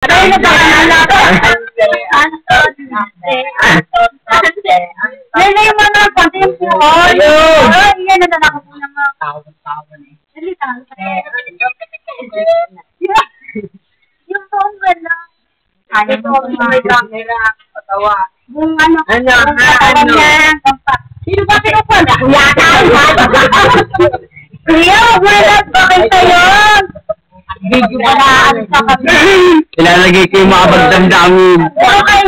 Ay, Lele yung mga konti yung puhol. Yan na lang ako ng mga tawon eh. Yung phone ba lang? Ano yung may camera? Patawa. Yung ano? Sino ba pinupon? Yata! Kuya, wala ba kayo sa'yo? Video ba na sa kami? Ilalagay ko yung mga bagdamdamin. Okay,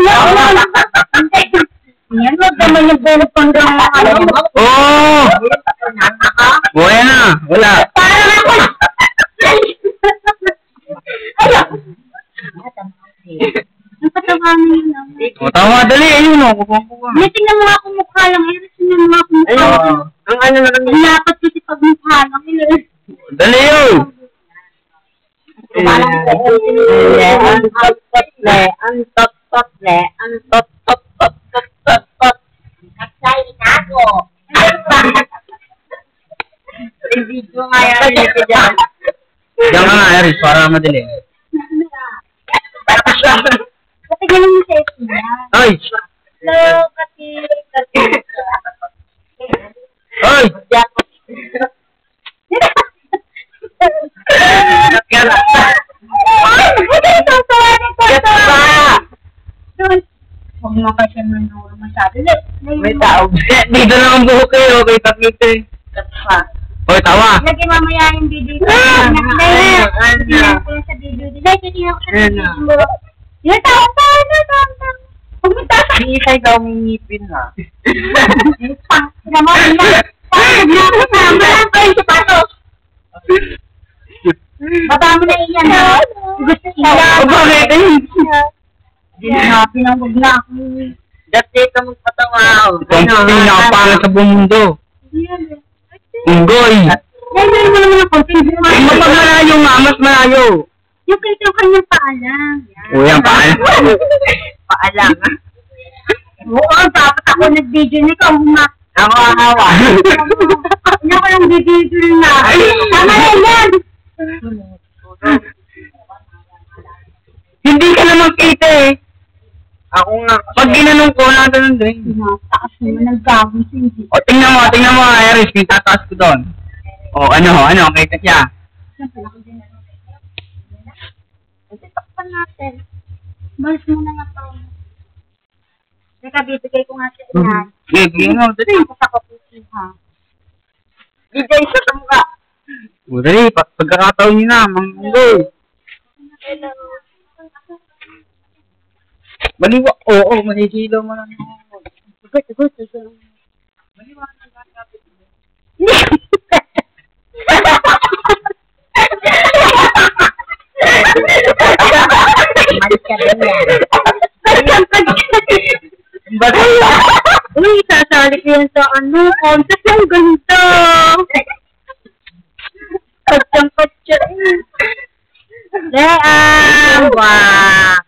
yan, wag naman yung bulog pang gano'n. Oo! Buhay na! Wala! Parang ako! Ayaw! Napatawanan yun naman. O, tama, dali. Ayun o. Kukuha. May tingnan mo ako mukha lang. Ayun, tingnan mo ako mukha lang. Ang ano na lang. Dapat kasi pag mukha lang. Dali yun! Video nga yan. Diyan ka nga, Aris, para madali. Kasi ganun yung safety niya. Ay! Hello, kasi... Ay! Huwag mo kasi manuro masyado. May tao. Dito lang ang buhok kayo. Okay, tapito eh. Hoy, tawa! Lagi mamaya yung video ko. Tingnan ko sa video. Tingnan ko sa video. Yung tao. Pumunta sa... Iisay daw may ngipin ha. Naman na. Parang ko yung sapatos. Baba mo na iyan. Gusto iyan. Bakit eh? Pinawag na ako. Dati ka magpatawa. Ito ang pinakapangat sa buong mundo. Unggoy! Ngayon mo naman ang konting buhay. Mapag malayo nga, mas malayo. Yung kayo kanyang paalam. Uy, ang paalam. Paalam. Oo, dapat ako nag-video na ikaw. Ako ang hawa. Hindi ako lang video na. Tama na yan! Hindi ka naman kita eh. Ako nga. Pag ginanong ko, nagano'n din. Taas naman ang gawin sa hindi. O, tingnan mo, Iris, yung tataas ko doon. O, ano, kita siya. Takpan natin. Balis muna na ito. Teka, bibigay ko nga siya yan. Bigyan mo, dali. Ako sa kapusin, ha? Bigay siya sa mukha. O, dali, pagkakataon niyo na, mangunggoy. Maliwa, oo, manisilaw mo lang. Good. Maliwa na lang natin. Malis ka din yan. Uy, sasali ko yan sa contest ng ganito. Katsang-katsang. Lean! Wow!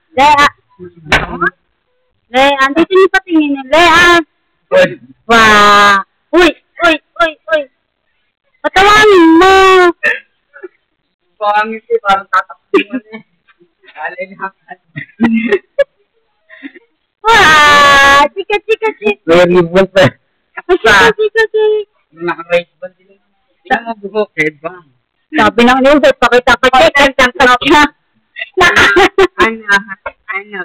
Lean, dito niyo patingin niya. Lean! Wow! Uy! Patawangin mo! Pangit eh, parang tatakbo mo na eh. Alay na ka. Wow! Chika! Very good pa. Chika! Naka-race ba din? Tingnan mo buhok, head bang. Sabi ng news, pakita pa siya. Ano?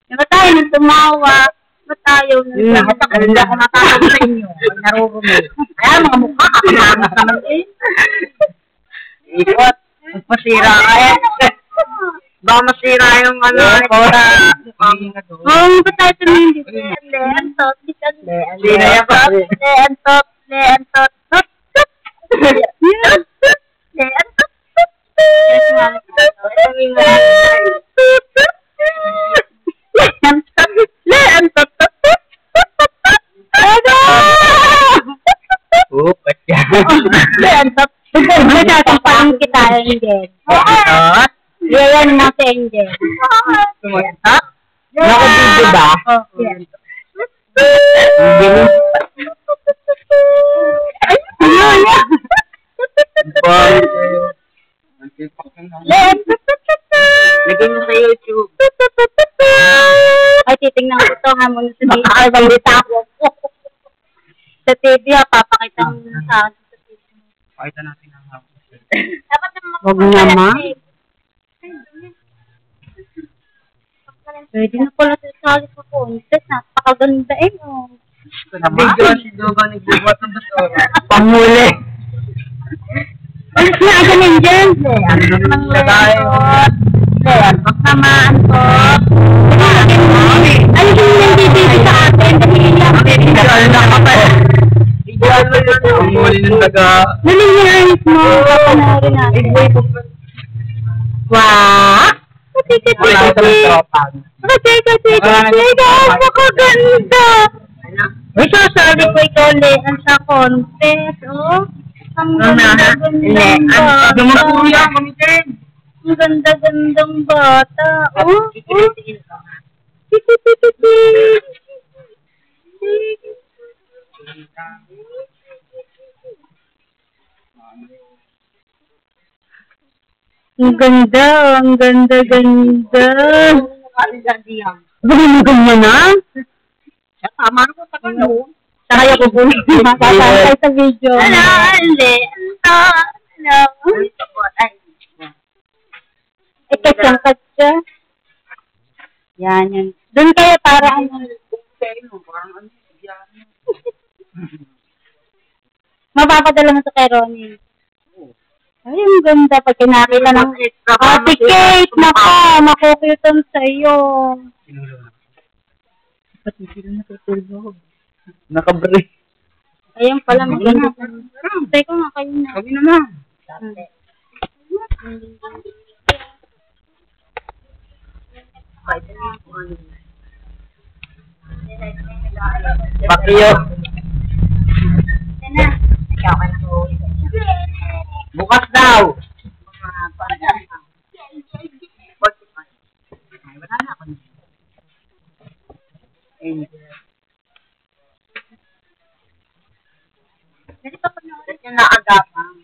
Diba tayo nang tumawa? Ba't tayo nang Hindi ako natatawa sa inyo. Narurumi. Kaya mga mukha, kakalamat naman eh. Ikot. Masira ka eh. Baka masira yung ano. Ora. Oo, ba't tayo tumingin dito? Leantot. Sino yan ba? Leantot. Leantot. Parang kita, Angel. Yan na si Angel. Sumunta? Nakabidyo ba? Leantot. Lagyan mo sa YouTube. Ay, titingnan ko ito ha muna sa video. Makakabalita ako. Sa TV ha, papakita mo na sa akin sa TV. Pakita natin ang hapon. Dapat naman Huwag naman. Pwede na pala sa sali sa contest. Napakaganda eh. Oh. Video si Doba nagbubuhat ng basura. Pamuli. Alis na aga nandiyan. Ang leot. Leot. Pagsamaan ko. Ano yung nandibigay sa atin? Ideal na ka pa eh. Ideal na yun. Pamuli ng taga. Nalilihanis mo. Kapanarin natin. Wah! Kasi. Napakaganda. Uy, sasabi ko ikaw, Leon, sa contest, oh. Ang ganda-gandang bata. Ang ganda-gandang bata, oh. Ang ganda, ang ganda-ganda. Ang ganda na? Tama na ko sa kanya. Kaya ko po makakantay sa video. Katsa. Yan, yan. Doon kayo para ano. Mapapadala mo ito kay Ronnie. Ay, ang ganda. Pag kinakita ng Ate Kate, makukutan sa'yo. Pati sila natutulog. Nakabre. Ayun pala, maganda. Tay ko nga kayo na. Kami naman. Pakiyo. Bukas daw. Pwede pa panoorin Yung naagapang.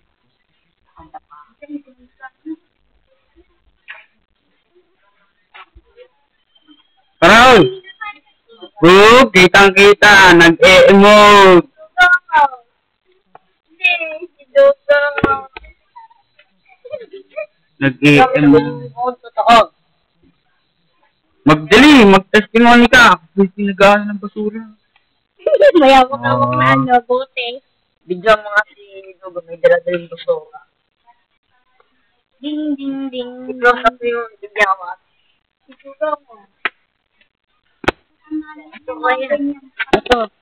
Parang! Kitang-kita. Nag-e-emote. Hindi, si Dodo. Nag-e-emote. Magdali, mag-testimony ka. Kasi pinagalan ng basura. Mayawak-awak na ano, buti. Bigyan mo nga si Dodo, may dala-daling basura. Ding, ding, ding. I-close up yung bigyan mo. Siguro mo. Ito.